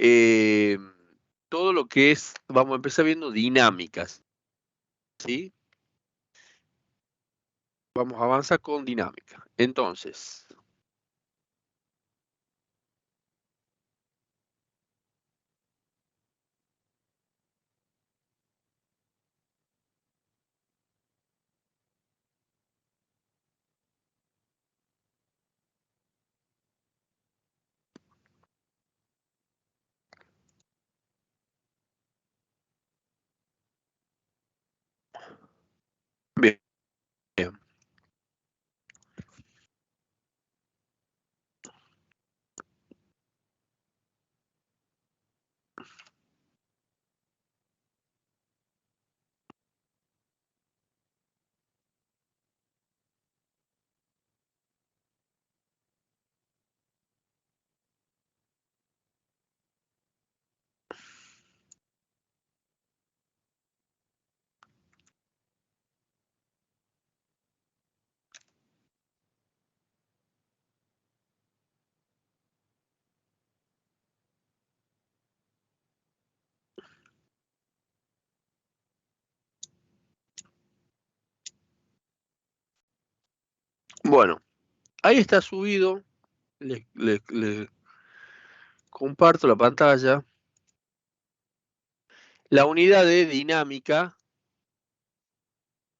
eh, todo lo que es, vamos a empezar viendo dinámicas, ¿sí? Vamos a avanzar con dinámica. Entonces, bien, bien. Bueno, ahí está subido. Le comparto la pantalla. La unidad de dinámica.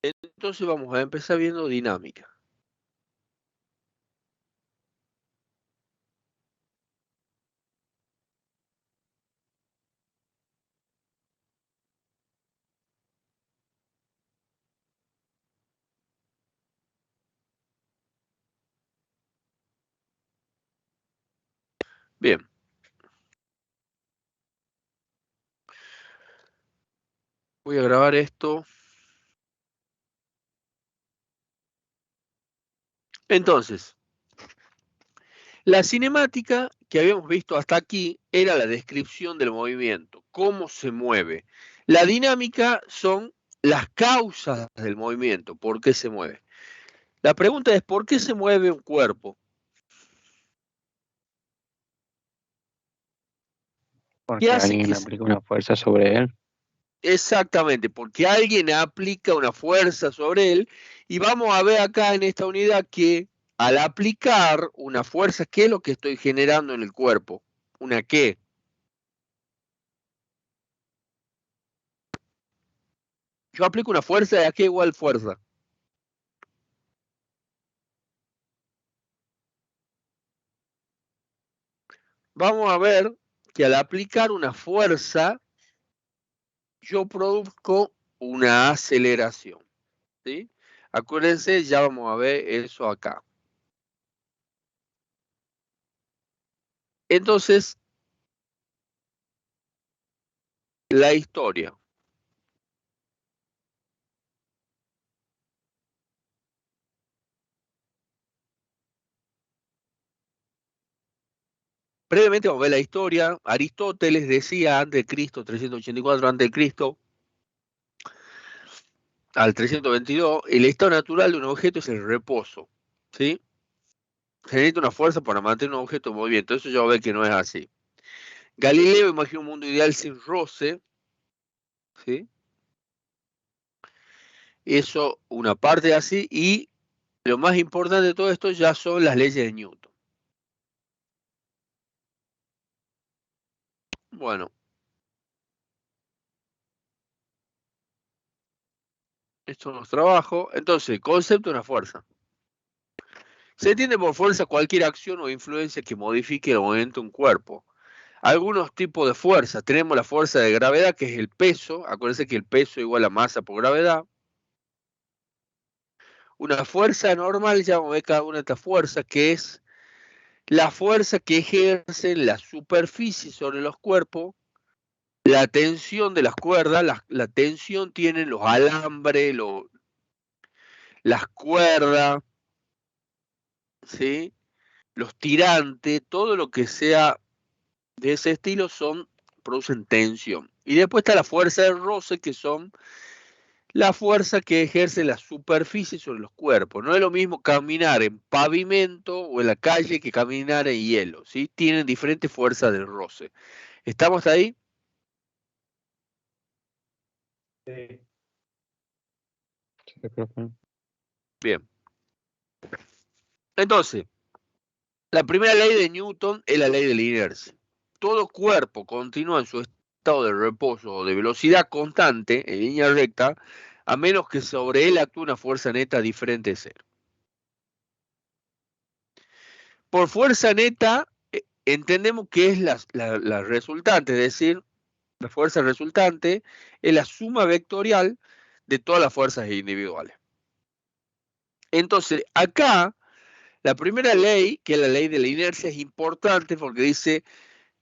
Entonces vamos a empezar viendo dinámica. Bien. Voy a grabar esto. Entonces, la cinemática que habíamos visto hasta aquí era la descripción del movimiento, cómo se mueve. La dinámica son las causas del movimiento, por qué se mueve. La pregunta es, ¿por qué se mueve un cuerpo? ¿Qué Porque hace alguien que aplica una fuerza sobre él. Exactamente, porque alguien aplica una fuerza sobre él y vamos a ver acá en esta unidad que al aplicar una fuerza, ¿qué es lo que estoy generando en el cuerpo? ¿Una qué? Yo aplico una fuerza, ¿y a qué igual fuerza? Vamos a ver que al aplicar una fuerza, yo produzco una aceleración, ¿sí? Acuérdense, ya vamos a ver eso acá. Entonces, la historia. Brevemente vamos a ver la historia. Aristóteles decía antes de Cristo, 384 antes de Cristo, al 322, el estado natural de un objeto es el reposo, ¿sí? Se necesita una fuerza para mantener un objeto en movimiento. Eso ya va a ver que no es así. Galileo imagina un mundo ideal sin roce, ¿sí? Eso, una parte así, y lo más importante de todo esto ya son las leyes de Newton. Bueno, estos son los trabajos. Entonces, concepto de una fuerza. Se entiende por fuerza cualquier acción o influencia que modifique el movimiento de un cuerpo. Algunos tipos de fuerza. Tenemos la fuerza de gravedad, que es el peso. Acuérdense que el peso igual a masa por gravedad. Una fuerza normal, ya vamos a ver cada una de estas fuerzas, que es la fuerza que ejerce la superficie sobre los cuerpos, la tensión de las cuerdas, la tensión tienen los alambres, las cuerdas, ¿sí? Los tirantes, todo lo que sea de ese estilo producen tensión. Y después está la fuerza de roce, que son la fuerza que ejerce la superficie sobre los cuerpos. No es lo mismo caminar en pavimento o en la calle que caminar en hielo, ¿sí? Tienen diferentes fuerzas de roce. ¿Estamos ahí? Sí. Bien. Entonces, la primera ley de Newton es la ley de la inercia. Todo cuerpo continúa en su estado de reposo o de velocidad constante, en línea recta, a menos que sobre él actúe una fuerza neta diferente de cero. Por fuerza neta, entendemos que es la resultante, es decir, la fuerza resultante es la suma vectorial de todas las fuerzas individuales. Entonces, acá, la primera ley, que es la ley de la inercia, es importante porque dice,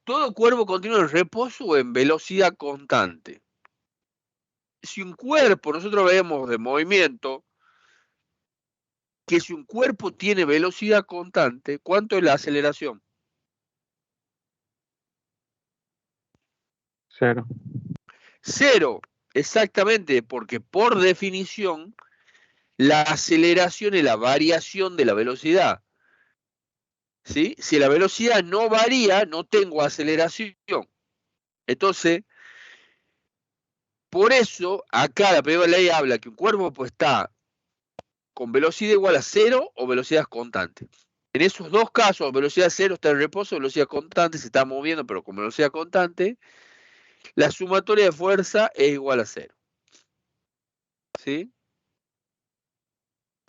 todo cuerpo continúa en reposo o en velocidad constante. Si un cuerpo, nosotros vemos de movimiento, que si un cuerpo tiene velocidad constante, ¿cuánto es la aceleración? Cero. Cero, exactamente, porque por definición, la aceleración es la variación de la velocidad. ¿Sí? Si la velocidad no varía, no tengo aceleración. Entonces, por eso, acá la primera ley habla que un cuerpo está con velocidad igual a cero o velocidad constante. En esos dos casos, velocidad cero está en reposo, velocidad constante se está moviendo, pero con velocidad constante, la sumatoria de fuerza es igual a cero. ¿Sí?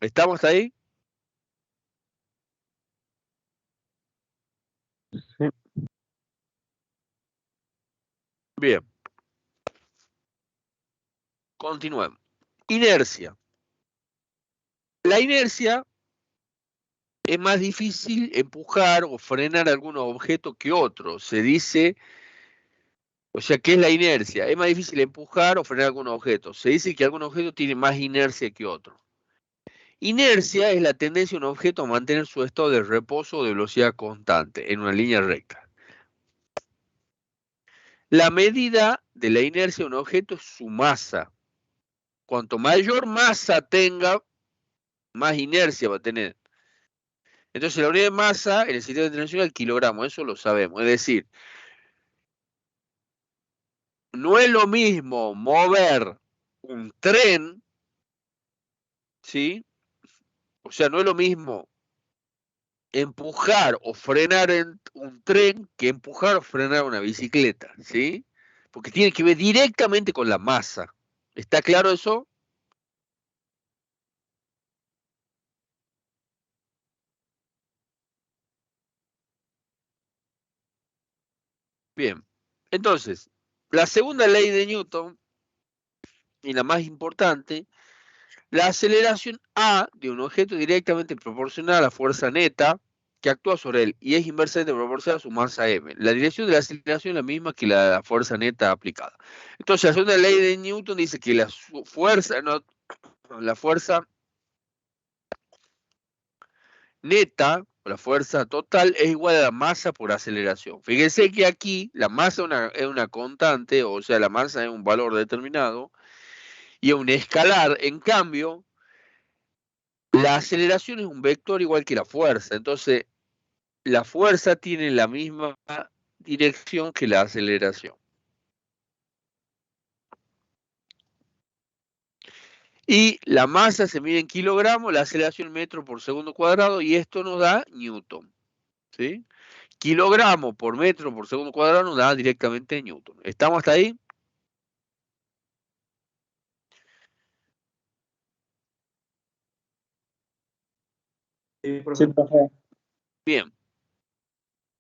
¿Estamos ahí? Sí. Bien. Continuemos. Inercia. La inercia es más difícil empujar o frenar algunos objetos que otros. Se dice, o sea, ¿qué es la inercia? Es más difícil empujar o frenar algunos objetos. Se dice que algún objeto tiene más inercia que otro. Inercia es la tendencia de un objeto a mantener su estado de reposo o de velocidad constante en una línea recta. La medida de la inercia de un objeto es su masa. Cuanto mayor masa tenga, más inercia va a tener. Entonces la unidad de masa en el sistema internacional es el kilogramo, eso lo sabemos. Es decir, no es lo mismo mover un tren, ¿sí? O sea, no es lo mismo empujar o frenar un tren que empujar o frenar una bicicleta, ¿sí? Porque tiene que ver directamente con la masa. ¿Está claro eso? Bien. Entonces, la segunda ley de Newton, y la más importante, la aceleración A de un objeto es directamente proporcional a la fuerza neta que actúa sobre él y es inversamente proporcional a su masa m. La dirección de la aceleración es la misma que la fuerza neta aplicada. Entonces, la segunda ley de Newton dice que la fuerza, la fuerza neta, o la fuerza total, es igual a la masa por aceleración. Fíjense que aquí la masa es una constante, o sea, la masa es un valor determinado, y es un escalar. En cambio, la aceleración es un vector igual que la fuerza. Entonces, la fuerza tiene la misma dirección que la aceleración. Y la masa se mide en kilogramos, la aceleración en metro por segundo cuadrado, y esto nos da Newton. ¿Sí? Kilogramo por metro por segundo cuadrado nos da directamente Newton. ¿Estamos hasta ahí? Sí, profe. Bien.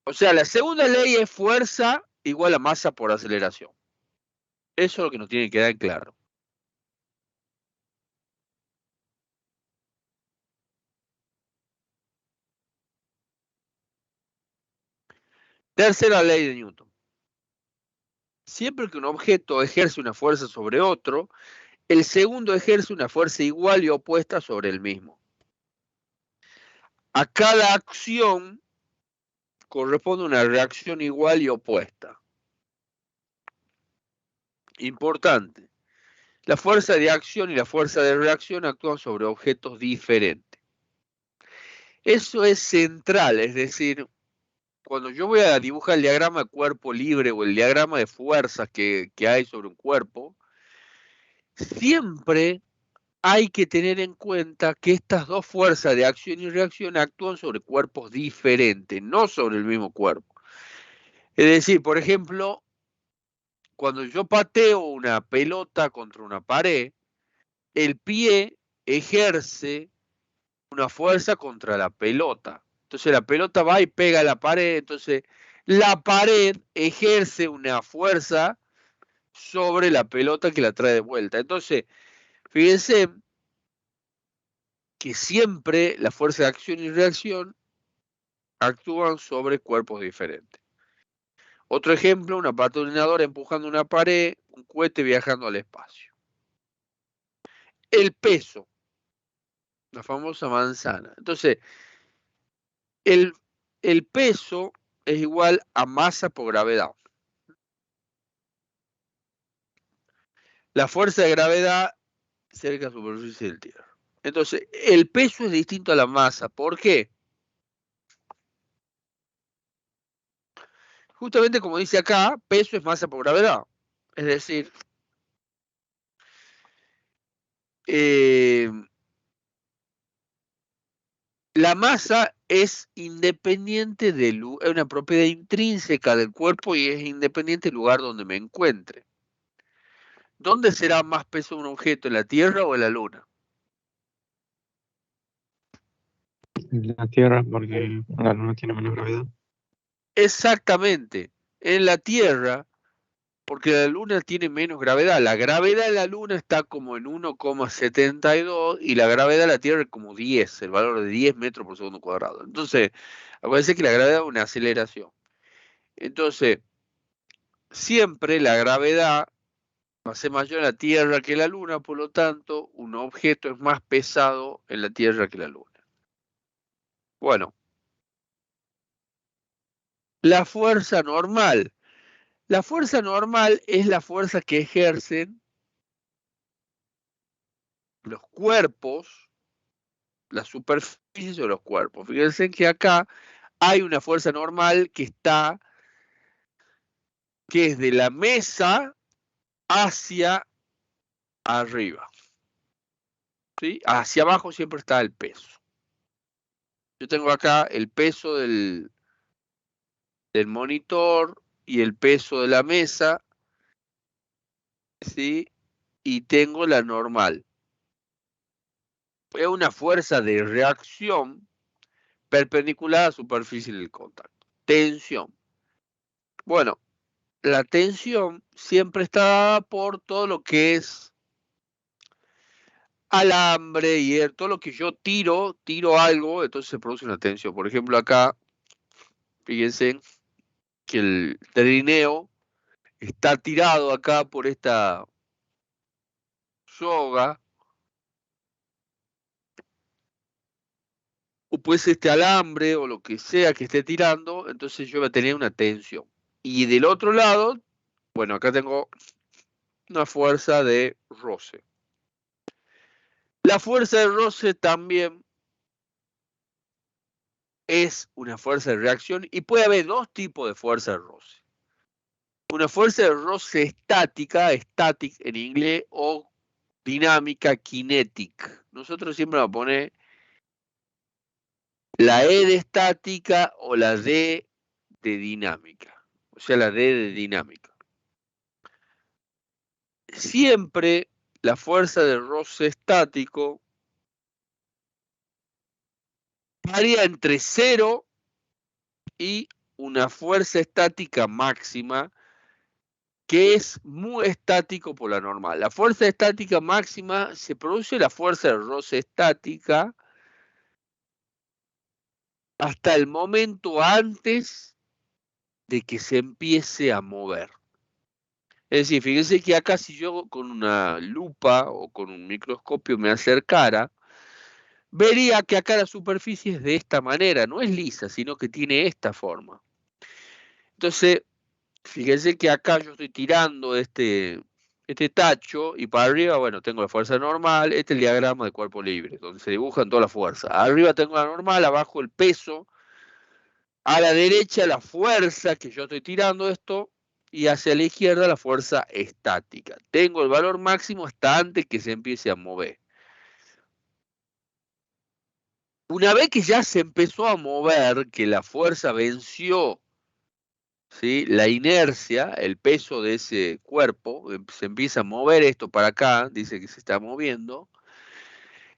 O sea, la segunda ley es fuerza igual a masa por aceleración. Eso es lo que nos tiene que quedar claro. Tercera ley de Newton. Siempre que un objeto ejerce una fuerza sobre otro, el segundo ejerce una fuerza igual y opuesta sobre el mismo. A cada acción corresponde una reacción igual y opuesta. Importante. La fuerza de acción y la fuerza de reacción actúan sobre objetos diferentes. Eso es central, es decir, cuando yo voy a dibujar el diagrama de cuerpo libre o el diagrama de fuerzas que hay sobre un cuerpo, siempre hay que tener en cuenta que estas dos fuerzas de acción y reacción actúan sobre cuerpos diferentes, no sobre el mismo cuerpo. Es decir, por ejemplo, cuando yo pateo una pelota contra una pared, el pie ejerce una fuerza contra la pelota. Entonces la pelota va y pega a la pared, entonces la pared ejerce una fuerza sobre la pelota que la trae de vuelta. Entonces, fíjense que siempre la fuerza de acción y reacción actúan sobre cuerpos diferentes. Otro ejemplo, una patinadora empujando una pared, un cohete viajando al espacio. El peso, la famosa manzana. Entonces, el peso es igual a masa por gravedad. La fuerza de gravedad cerca de la superficie del Tierra. Entonces, el peso es distinto a la masa. ¿Por qué? Justamente como dice acá, peso es masa por gravedad. Es decir, la masa es independiente es una propiedad intrínseca del cuerpo y es independiente del lugar donde me encuentre. ¿Dónde será más peso un objeto, en la Tierra o en la Luna? En la Tierra, porque la Luna tiene menos gravedad. Exactamente, en la Tierra, porque la Luna tiene menos gravedad. La gravedad de la Luna está como en 1,72 y la gravedad de la Tierra es como 10, el valor de 10 metros por segundo cuadrado. Entonces, acuérdense que la gravedad es una aceleración. Entonces, siempre la gravedad va a ser mayor en la Tierra que la Luna, por lo tanto, un objeto es más pesado en la Tierra que la Luna. Bueno, la fuerza normal. La fuerza normal es la fuerza que ejercen los cuerpos, la superficie de los cuerpos. Fíjense que acá hay una fuerza normal que es de la mesa hacia arriba. ¿Sí? Hacia abajo siempre está el peso. Yo tengo acá el peso del monitor y el peso de la mesa, ¿sí? Y tengo la normal. Es una fuerza de reacción perpendicular a la superficie del contacto. Tensión. Bueno, la tensión siempre está dada por todo lo que es alambre y todo lo que yo tiro algo, entonces se produce una tensión. Por ejemplo, acá, fíjense que el trineo está tirado acá por esta soga, o pues este alambre o lo que sea que esté tirando, entonces yo voy a tener una tensión. Y del otro lado, bueno, acá tengo una fuerza de roce. La fuerza de roce también es una fuerza de reacción y puede haber dos tipos de fuerza de roce. Una fuerza de roce estática, static en inglés, o dinámica, kinetic. Nosotros siempre vamos a poner la E de estática o la D de dinámica. O sea, la D de dinámica. Siempre la fuerza de roce estático varía entre 0 y una fuerza estática máxima que es muy estático por la normal. La fuerza estática máxima se produce la fuerza de roce estática hasta el momento antes de que se empiece a mover. Es decir, fíjense que acá si yo con una lupa o con un microscopio me acercara, vería que acá la superficie es de esta manera, no es lisa, sino que tiene esta forma. Entonces, fíjense que acá yo estoy tirando este tacho y para arriba, bueno, tengo la fuerza normal, este es el diagrama de cuerpo libre, donde se dibujan todas las fuerzas. Arriba tengo la normal, abajo el peso A la derecha la fuerza que yo estoy tirando esto y hacia la izquierda la fuerza estática. Tengo el valor máximo hasta antes que se empiece a mover. Una vez que ya se empezó a mover, que la fuerza venció, ¿sí?, la inercia, el peso de ese cuerpo, se empieza a mover esto para acá, dice que se está moviendo,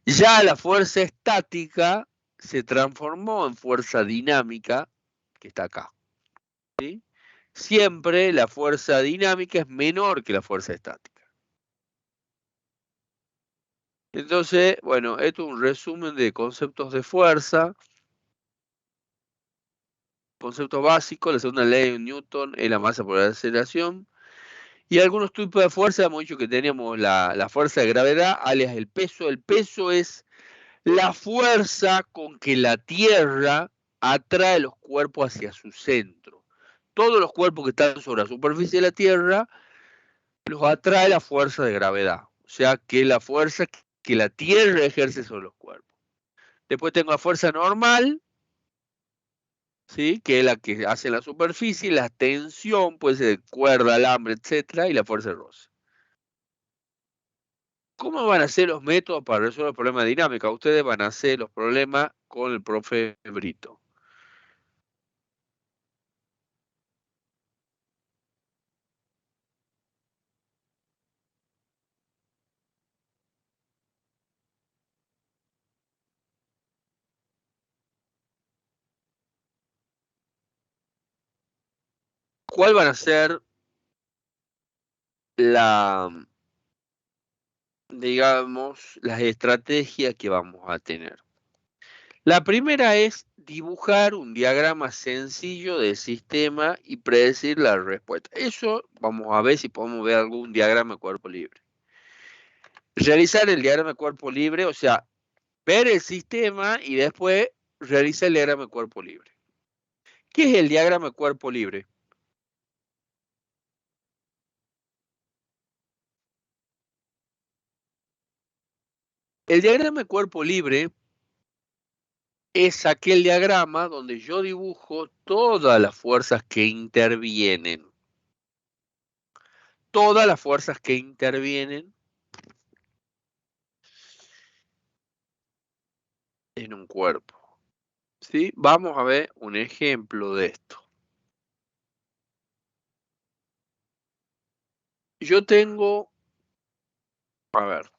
ya la fuerza estática se transformó en fuerza dinámica, que está acá, ¿sí? Siempre la fuerza dinámica es menor que la fuerza estática. Entonces, bueno, esto es un resumen de conceptos de fuerza. Concepto básico, la segunda ley de Newton es la masa por la aceleración. Y algunos tipos de fuerza, hemos dicho que teníamos la fuerza de gravedad, alias el peso. El peso es la fuerza con que la Tierra atrae los cuerpos hacia su centro. Todos los cuerpos que están sobre la superficie de la Tierra los atrae la fuerza de gravedad. O sea, que la fuerza que la Tierra ejerce sobre los cuerpos. Después tengo la fuerza normal, ¿sí?, que es la que hace la superficie, la tensión, puede ser de cuerda, alambre, etcétera, y la fuerza de roce. ¿Cómo van a ser los métodos para resolver el problema de dinámica? Ustedes van a hacer los problemas con el profe Brito. ¿Cuál van a ser digamos, las estrategias que vamos a tener? La primera es dibujar un diagrama sencillo del sistema y predecir la respuesta. Eso vamos a ver si podemos ver algún diagrama de cuerpo libre. Realizar el diagrama de cuerpo libre, o sea, ver el sistema y después realizar el diagrama de cuerpo libre. ¿Qué es el diagrama de cuerpo libre? El diagrama de cuerpo libre es aquel diagrama donde yo dibujo todas las fuerzas que intervienen. Todas las fuerzas que intervienen en un cuerpo. ¿Sí? Vamos a ver un ejemplo de esto. Yo tengo, a ver,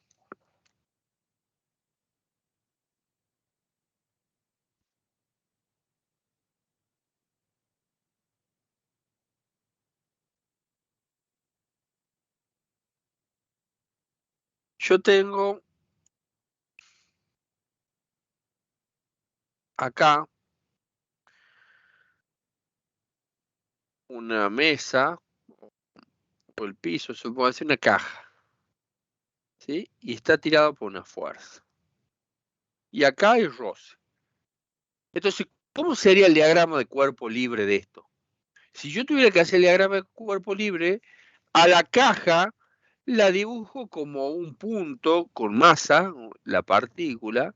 yo tengo acá una mesa o el piso, se puede decir una caja, ¿sí? Y está tirado por una fuerza. Y acá hay roce. Entonces, ¿cómo sería el diagrama de cuerpo libre de esto? Si yo tuviera que hacer el diagrama de cuerpo libre, a la caja la dibujo como un punto con masa, la partícula.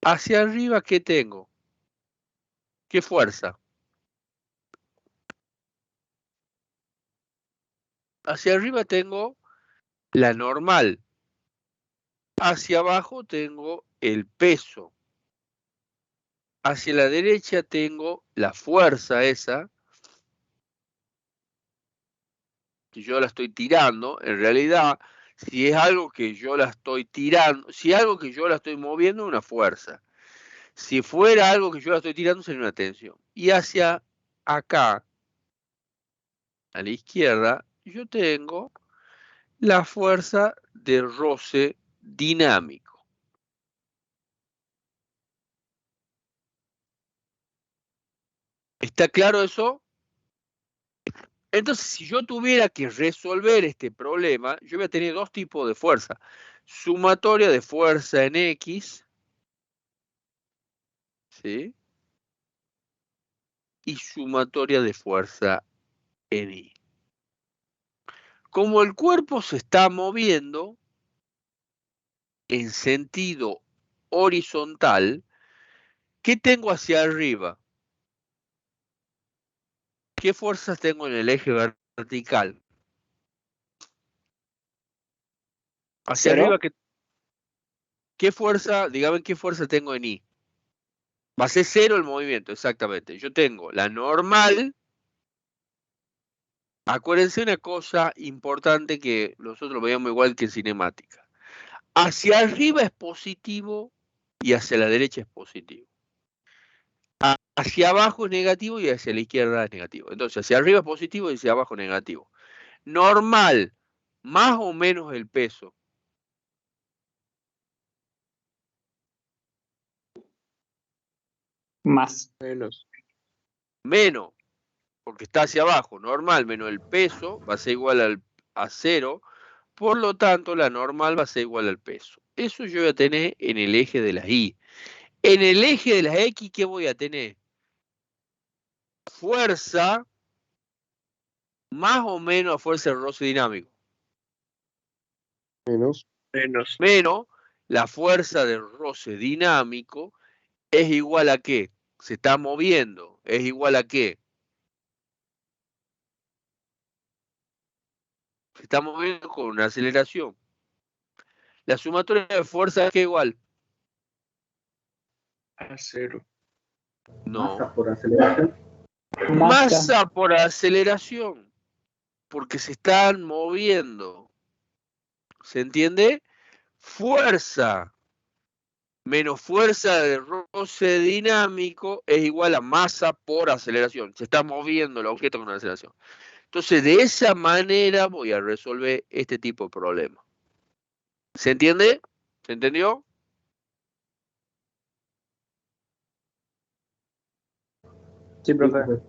Hacia arriba, ¿qué tengo? ¿Qué fuerza? Hacia arriba tengo la normal. Hacia abajo tengo el peso. Hacia la derecha tengo la fuerza esa, que yo la estoy tirando. En realidad, si es algo que yo la estoy tirando, si es algo que yo la estoy moviendo, es una fuerza. Si fuera algo que yo la estoy tirando, sería una tensión. Y hacia acá, a la izquierda, yo tengo la fuerza de roce dinámico. ¿Está claro eso? Entonces, si yo tuviera que resolver este problema, yo voy a tener dos tipos de fuerza. Sumatoria de fuerza en X, ¿sí?, y sumatoria de fuerza en Y. Como el cuerpo se está moviendo en sentido horizontal, ¿qué tengo hacia arriba? ¿qué fuerzas tengo en el eje vertical? Hacia ¿Cero? arriba, ¿qué fuerza, dígame qué fuerza tengo en I? Va a ser cero el movimiento, exactamente. Yo tengo la normal. Acuérdense una cosa importante que nosotros veíamos igual que en cinemática. Hacia arriba es positivo y hacia la derecha es positivo. Hacia abajo es negativo y hacia la izquierda es negativo. Entonces, hacia arriba es positivo y hacia abajo es negativo. Normal, más o menos el peso. Más. Menos. Menos, porque está hacia abajo. Normal menos el peso va a ser igual a cero. Por lo tanto, la normal va a ser igual al peso. Eso yo voy a tener en el eje de las Y. En el eje de las X, ¿qué voy a tener? Fuerza más o menos a fuerza de roce dinámico. Menos. Menos la fuerza de roce dinámico es igual a ¿qué? Se está moviendo. Es igual a ¿qué? Se está moviendo con una aceleración. La sumatoria de fuerza es que igual. A cero. No. Masa por aceleración. Masa por aceleración. Porque se están moviendo. ¿Se entiende? Fuerza menos fuerza de roce dinámico es igual a masa por aceleración. Se está moviendo el objeto con una aceleración. Entonces, de esa manera voy a resolver este tipo de problema. ¿Se entiende? ¿Se entendió? Sí, profe.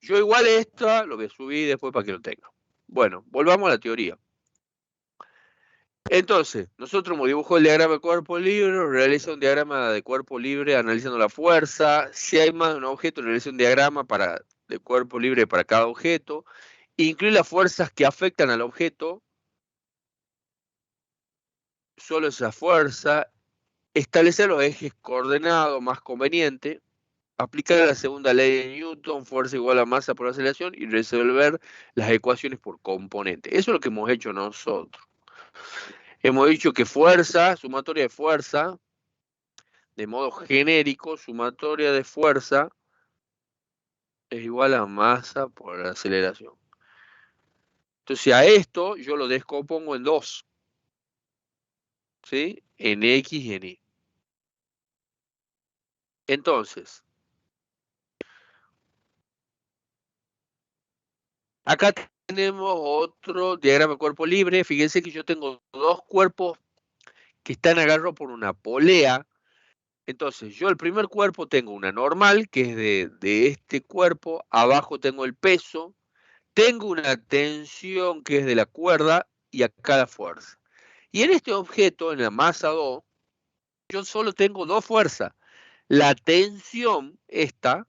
Yo igual esta lo voy a subir después para que lo tenga. Bueno, volvamos a la teoría. Entonces, nosotros hemos dibujado el diagrama de cuerpo libre, realiza un diagrama de cuerpo libre analizando la fuerza. Si hay más de un objeto, realiza un diagrama de cuerpo libre para cada objeto. Incluye las fuerzas que afectan al objeto. Solo esa fuerza. Establecer los ejes coordenados más convenientes. Aplicar la segunda ley de Newton, fuerza igual a masa por aceleración, y resolver las ecuaciones por componente. Eso es lo que hemos hecho nosotros. Hemos dicho que fuerza, sumatoria de fuerza, de modo genérico, sumatoria de fuerza es igual a masa por aceleración. Entonces a esto yo lo descompongo en dos, ¿sí? En X y en Y. Entonces, acá tenemos otro diagrama de cuerpo libre. Fíjense que yo tengo dos cuerpos que están agarrados por una polea. Entonces, yo el primer cuerpo tengo una normal, que es de este cuerpo. Abajo tengo el peso. Tengo una tensión que es de la cuerda y acá la fuerza. Y en este objeto, en la masa 2, yo solo tengo dos fuerzas. La tensión esta,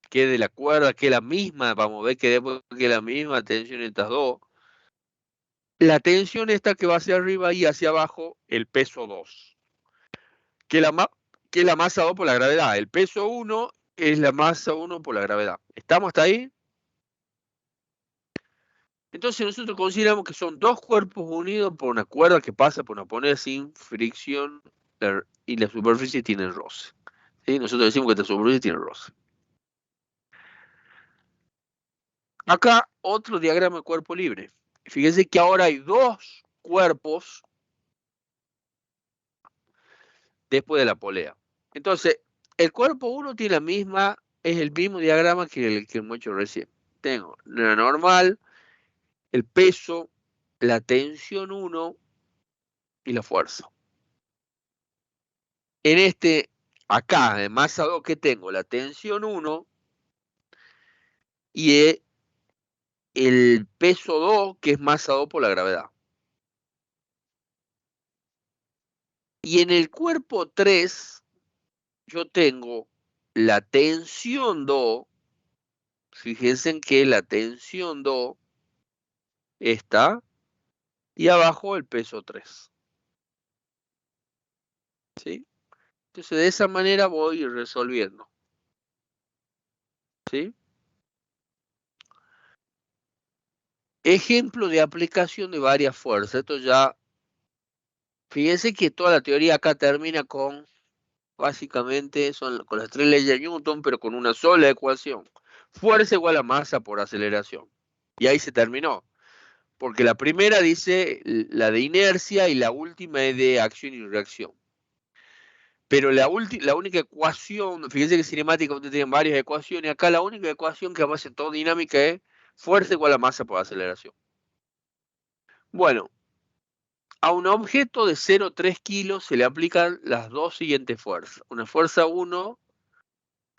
que es de la cuerda, que es la misma, vamos a ver que después que es la misma tensión en estas dos. La tensión esta que va hacia arriba y hacia abajo, el peso 2. Que, que es la masa 2 por la gravedad. El peso 1 es la masa 1 por la gravedad. ¿Estamos hasta ahí? Entonces nosotros consideramos que son dos cuerpos unidos por una cuerda que pasa por una polea sin fricción y la superficie tiene roce. ¿Sí? Nosotros decimos que esta superficie tiene roce. Acá otro diagrama de cuerpo libre. Fíjense que ahora hay dos cuerpos después de la polea. Entonces, el cuerpo 1 tiene es el mismo diagrama que el que hemos hecho recién. Tengo la normal, el peso, la tensión 1 y la fuerza. En acá, en masa 2, ¿qué tengo? La tensión 1 y el peso 2, que es masa 2 por la gravedad. Y en el cuerpo 3, yo tengo la tensión 2. Fíjense en que la tensión 2 está y abajo el peso 3. ¿Sí? Entonces, de esa manera voy resolviendo. ¿Sí? ejemplo de aplicación de varias fuerzas. Esto ya, fíjense que toda la teoría acá termina con, básicamente, son con las 3 leyes de Newton, pero con una sola ecuación. Fuerza igual a masa por aceleración. Y ahí se terminó. Porque la primera dice la de inercia y la última es de acción y reacción. Pero la única ecuación, fíjense que cinemática ustedes tienen varias ecuaciones, acá la única ecuación que aparece en toda dinámica es fuerza igual a masa por aceleración. Bueno, a un objeto de 0,3 kilos se le aplican las dos siguientes fuerzas. Una fuerza 1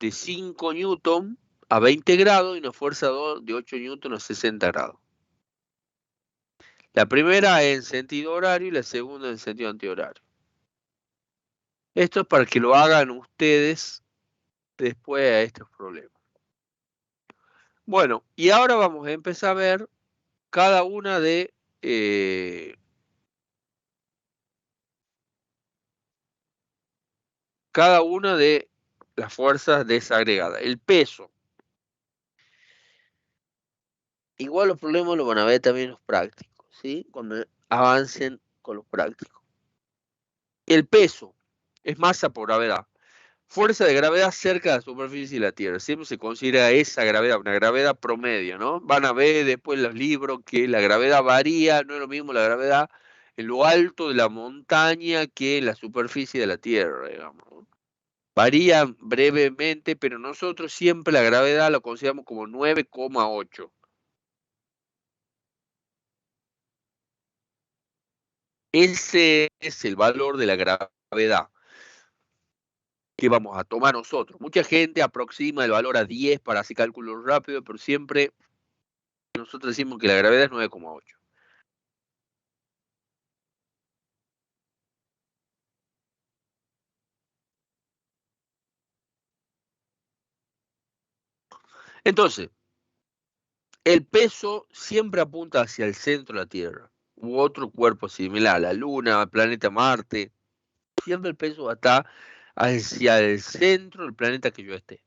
de 5 newton a 20 grados y una fuerza 2 de 8 newton a 60 grados. La primera en sentido horario y la segunda en sentido antihorario. Esto es para que lo hagan ustedes después a estos problemas. Bueno, y ahora vamos a empezar a ver cada una de las fuerzas desagregadas. El peso. Igual los problemas los van a ver también los prácticos, ¿sí? Cuando avancen con los prácticos. El peso es masa por gravedad. Fuerza de gravedad cerca de la superficie de la Tierra. Siempre se considera esa gravedad, una gravedad promedio, ¿no? Van a ver después en los libros que la gravedad varía, no es lo mismo la gravedad en lo alto de la montaña que en la superficie de la Tierra, digamos, ¿no? Varía brevemente, pero nosotros siempre la gravedad lo consideramos como 9,8. Ese es el valor de la gravedad que vamos a tomar nosotros. Mucha gente aproxima el valor a 10 para hacer cálculos rápidos, pero siempre nosotros decimos que la gravedad es 9,8. Entonces, el peso siempre apunta hacia el centro de la Tierra, u otro cuerpo similar, la Luna, el planeta Marte. Siempre el peso va a estar hacia el centro del planeta que yo esté.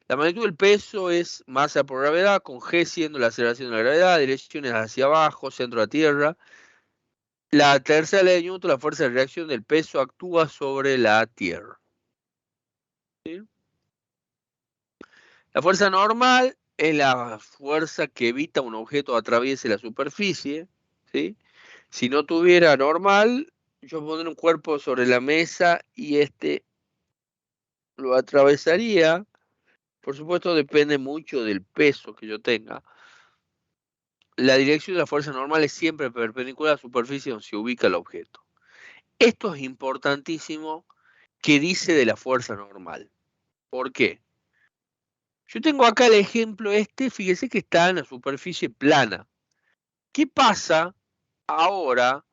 La magnitud del peso es masa por gravedad, con G siendo la aceleración de la gravedad, direcciones hacia abajo, centro de la Tierra. La tercera ley de Newton, la fuerza de reacción del peso actúa sobre la Tierra. ¿Sí? La fuerza normal es la fuerza que evita un objeto atraviese la superficie. ¿Sí? Si no tuviera normal, yo pondría un cuerpo sobre la mesa y este lo atravesaría. Por supuesto, depende mucho del peso que yo tenga. La dirección de la fuerza normal es siempre perpendicular a la superficie donde se ubica el objeto. Esto es importantísimo. ¿Qué dice de la fuerza normal? ¿Por qué? Yo tengo acá el ejemplo fíjese que está en la superficie plana. ¿Qué pasa ahora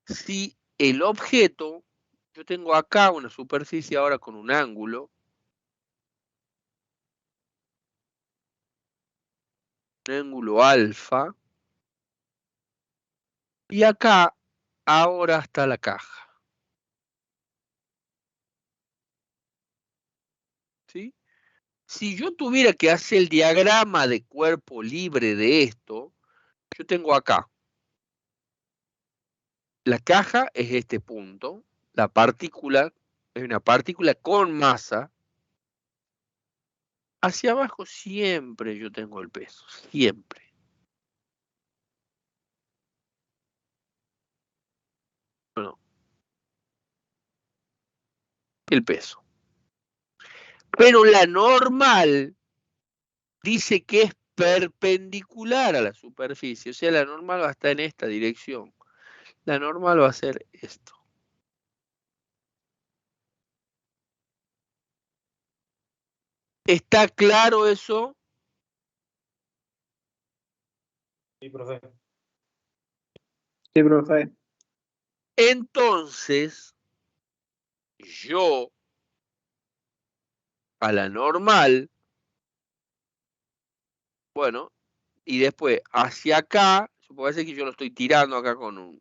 si el objeto, yo tengo acá una superficie ahora con un ángulo alfa, y acá ahora está la caja? ¿Sí? Si yo tuviera que hacer el diagrama de cuerpo libre de esto, yo tengo acá. La caja es este punto, la partícula es una partícula con masa. Hacia abajo siempre yo tengo el peso, siempre. Bueno, el peso. Pero la normal dice que es perpendicular a la superficie, o sea, la normal va a estar en esta dirección. La normal va a ser esto. ¿Está claro eso? Sí, profe. Sí, profe. Entonces, yo a la normal, bueno, y después hacia acá, supóngase que yo lo estoy tirando acá con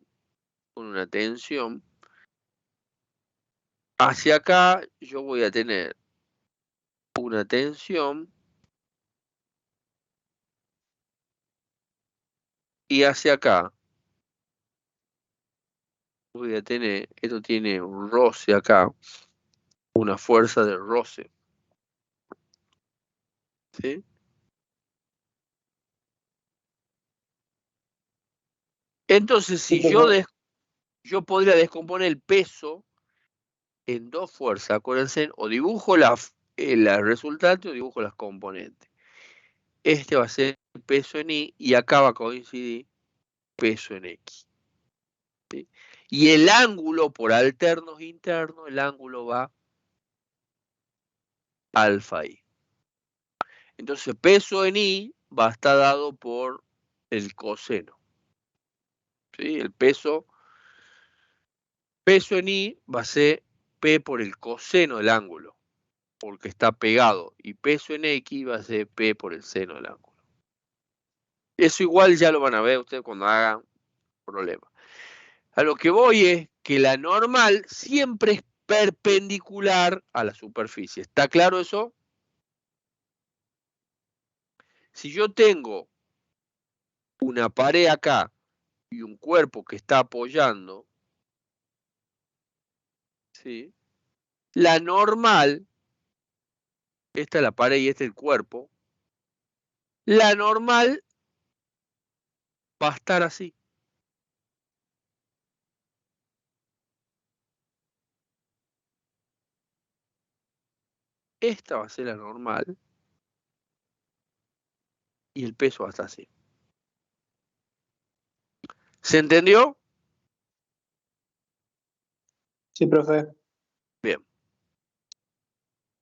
una tensión. Hacia acá yo voy a tener una tensión y hacia acá, voy a tener, esto tiene un roce acá, una fuerza de roce, ¿sí? Entonces, Sí, si profe. yo podría descomponer el peso en dos fuerzas, acuérdense, o dibujo la resultante o dibujo las componentes. Este va a ser peso en Y y acá va a coincidir peso en X. ¿Sí? Y el ángulo por alternos internos, el ángulo va alfa Y. Entonces, peso en Y va a estar dado por el coseno. ¿Sí? El peso en Y va a ser P por el coseno del ángulo, porque está pegado. Y peso en X va a ser P por el seno del ángulo. Eso igual ya lo van a ver ustedes cuando hagan problemas. A lo que voy es que la normal siempre es perpendicular a la superficie. ¿Está claro eso? Si yo tengo una pared acá y un cuerpo que está apoyando, ¿sí? La normal, esta es la pared y este es el cuerpo, la normal va a estar así. Esta va a ser la normal y el peso va a estar así. ¿Se entendió? Sí, profe. Bien.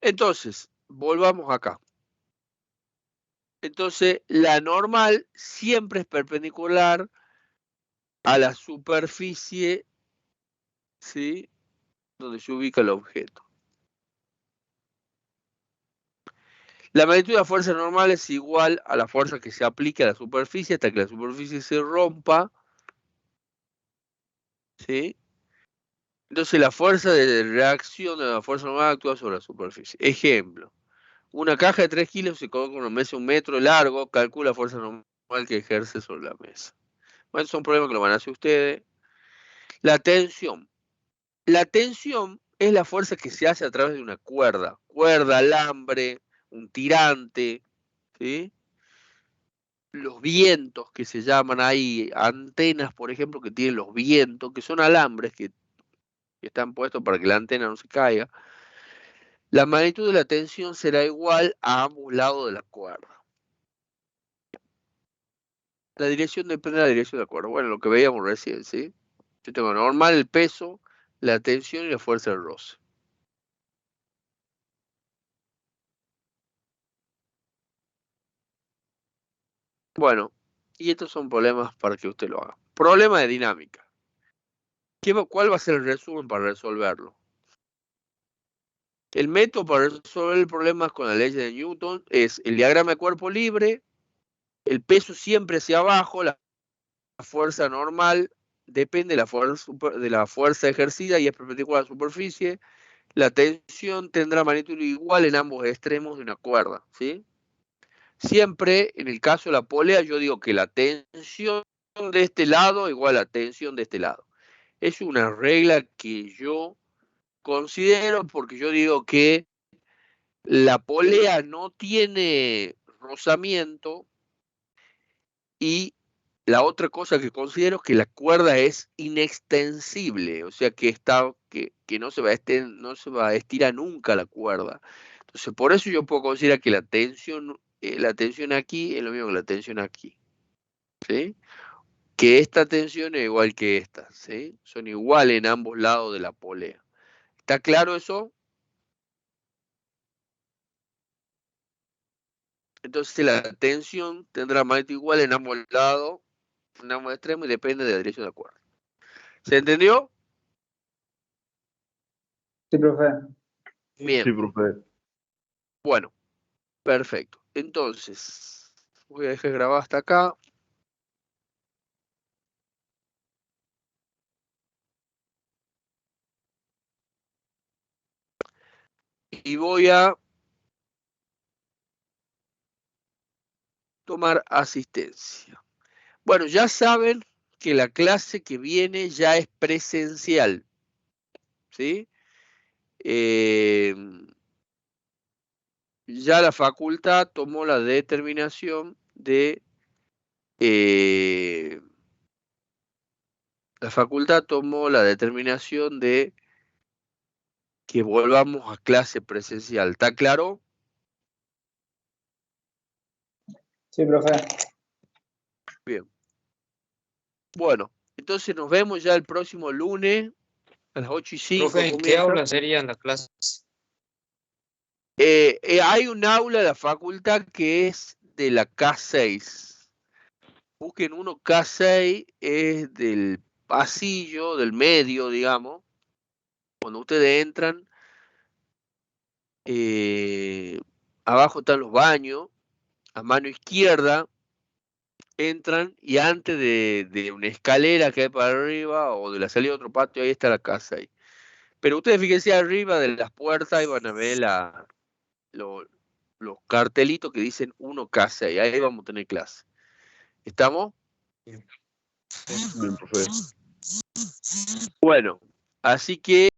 Entonces, volvamos acá. Entonces, la normal siempre es perpendicular a la superficie, ¿sí? Donde se ubica el objeto. La magnitud de la fuerza normal es igual a la fuerza que se aplique a la superficie hasta que la superficie se rompa, ¿sí? Entonces la fuerza de reacción de la fuerza normal actúa sobre la superficie. Ejemplo, una caja de 3 kilos se coloca en una mesa 1 metro de largo, calcula la fuerza normal que ejerce sobre la mesa. Bueno, son problemas que lo van a hacer ustedes. La tensión. La tensión es la fuerza que se hace a través de una cuerda. Cuerda, alambre, un tirante, ¿sí? Los vientos que se llaman, hay antenas, por ejemplo, que tienen los vientos, que son alambres que están puestos para que la antena no se caiga. La magnitud de la tensión será igual a ambos lados de la cuerda. La dirección depende de la dirección de la cuerda. Bueno, lo que veíamos recién, ¿sí? Yo tengo normal el peso, la tensión y la fuerza del roce. Bueno, y estos son problemas para que usted lo haga. Problema de dinámica. ¿Cuál va a ser el resumen para resolverlo? El método para resolver el problema con la ley de Newton es el diagrama de cuerpo libre, el peso siempre hacia abajo, la fuerza normal depende de la fuerza ejercida y es perpendicular a la superficie. La tensión tendrá magnitud igual en ambos extremos de una cuerda, ¿sí? Siempre, en el caso de la polea, yo digo que la tensión de este lado igual a la tensión de este lado. Es una regla que yo considero porque yo digo que la polea no tiene rozamiento y la otra cosa que considero es que la cuerda es inextensible, o sea que no se va a estirar nunca la cuerda. Entonces, por eso yo puedo considerar que la tensión aquí es lo mismo que la tensión aquí, ¿sí? Que esta tensión es igual que esta, ¿sí? Son iguales en ambos lados de la polea. ¿Está claro eso? Entonces la tensión tendrá magnitud igual en ambos lados, en ambos extremos y depende de la dirección de la cuerda. ¿Se entendió? Sí, profe. Bien, Sí, profe. bueno, perfecto. Entonces, voy a dejar grabado hasta acá. Y voy a tomar asistencia. Bueno, ya saben que la clase que viene ya es presencial, ¿sí? Ya la facultad tomó la determinación de que volvamos a clase presencial. ¿Está claro? Sí, profe. Bien. Bueno, entonces nos vemos ya el próximo lunes a las 8:05. Profe, ¿en qué aula serían las clases? Hay un aula de la facultad que es de la K6. Busquen uno K6, es del pasillo, del medio, digamos. Cuando ustedes entran, abajo están los baños, a mano izquierda entran y antes de una escalera que hay para arriba o de la salida de otro patio, ahí está la K6. Pero ustedes fíjense arriba de las puertas y van a ver los cartelitos que dicen 1K6. Ahí vamos a tener clase. ¿Estamos? Bien, profe. Bueno, así que